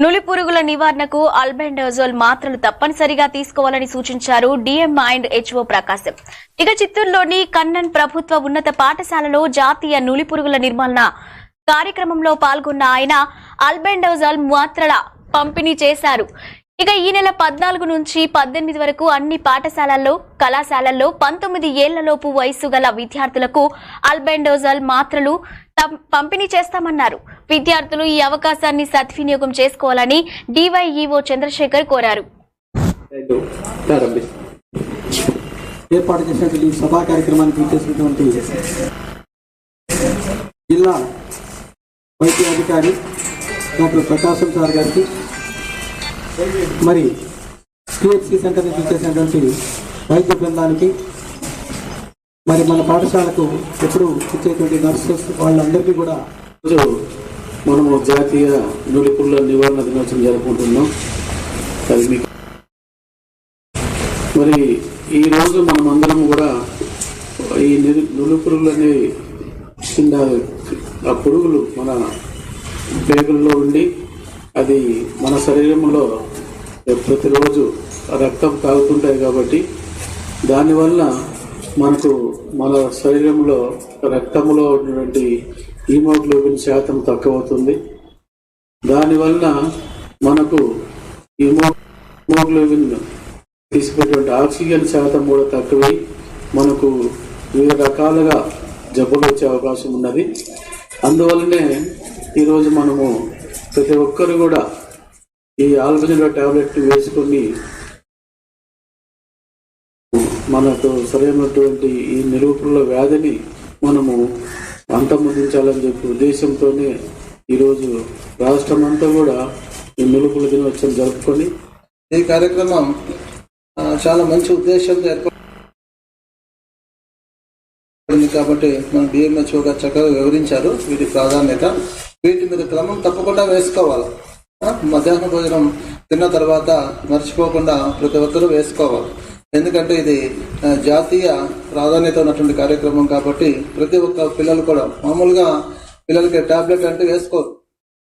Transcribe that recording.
నులి పురుగుల నివారణకు ఆల్బెండజోల్ మాత్రలు తప్పనిసరిగా తీసుకోవాలని సూచించారు డిఎం అండ్ హెచ్ఓ ప్రకాశం. ఇక చిత్తూరులోని కన్నన్ ప్రభుత్వ ఉన్నత పాఠశాలలో జాతీయ నులి పురుగుల నిర్మూలన కార్యక్రమంలో పాల్గొన్న ఆయన ఆల్బెండజోల్ మాత్రల పంపిణీ చేశారు. ఇక ఈ నెల 14 నుంచి 18 వరకు అన్ని పాఠశాలల్లో, కళాశాలల్లో 19 ఏళ్లలోపు వయసు గల విద్యార్థులకు ఆల్బెండజోల్ మాత్రలు పంపిణీ చేస్తామన్నారు. విద్యార్థులు ఈ అవకాశాన్ని సద్వినియోగం చేసుకోవాలని డివైఈఓ చంద్రశేఖర్ కోరారు. ఏర్పాటు చేసినటువంటి సభా కార్యక్రమానికి చేసినటువంటి జిల్లా వైద్య అధికారి డాక్టర్ ప్రకాశం సార్ గారికి, మరి సిహెచ్సి సెంటర్ నుంచి చేసినటువంటి వైద్య బృందానికి, మరి మన పాఠశాలకు ఎప్పుడు ఇచ్చేటువంటి నర్సెస్ వాళ్ళందరికీ కూడా మనము జాతీయ నులి పురుగుల నివారణ దినోత్సవం జరుపుకుంటున్నాం. అది మీకు మరి ఈరోజు మనం అందరం కూడా ఈ నులి పురుగులని కింద ఆ పురుగులు మన పేగుల్లో ఉండి అది మన శరీరంలో ప్రతిరోజు రక్తం తాగుతుంటాయి. కాబట్టి దానివల్ల మనకు మన శరీరంలో రక్తంలో ఉన్నటువంటి హీమోగ్లోబిన్ శాతం తక్కువవుతుంది. దానివల్ల మనకు హీమోగ్లోబిన్ తీసుకునేటువంటి ఆక్సిజన్ శాతం కూడా తక్కువై మనకు వివిధ రకాలుగా జబ్బులు వచ్చే అవకాశం ఉన్నది. అందువల్లనే ఈరోజు మనము ప్రతి ఒక్కరు కూడా ఈ ఆల్బెండజోల్ టాబ్లెట్ వేసుకొని మనకు సరైనటువంటి ఈ నిరూపణల వ్యాధిని మనము అంతమొందించాలని చెప్పి ఉద్దేశంతోనే ఈరోజు రాష్ట్రం అంతా కూడా ఈ నులుపుల దినోత్సవం జరుపుకొని ఈ కార్యక్రమం చాలా మంచి ఉద్దేశంతో ఏర్పడింది. కాబట్టి మన డిఎంహెచ్ఓ గారు చక్కగా వివరించారు వీటి ప్రాధాన్యత. వీటి మీద క్రమం తప్పకుండా వేసుకోవాలి. మధ్యాహ్న భోజనం తిన్న తర్వాత మర్చిపోకుండా ప్రతి ఒక్కరూ వేసుకోవాలి. ఎందుకంటే ఇది జాతీయ ప్రాధాన్యత ఉన్నటువంటి కార్యక్రమం కాబట్టి ప్రతి ఒక్క పిల్లలు కూడా, మామూలుగా పిల్లలకి టాబ్లెట్ అంటే వేసుకోరు.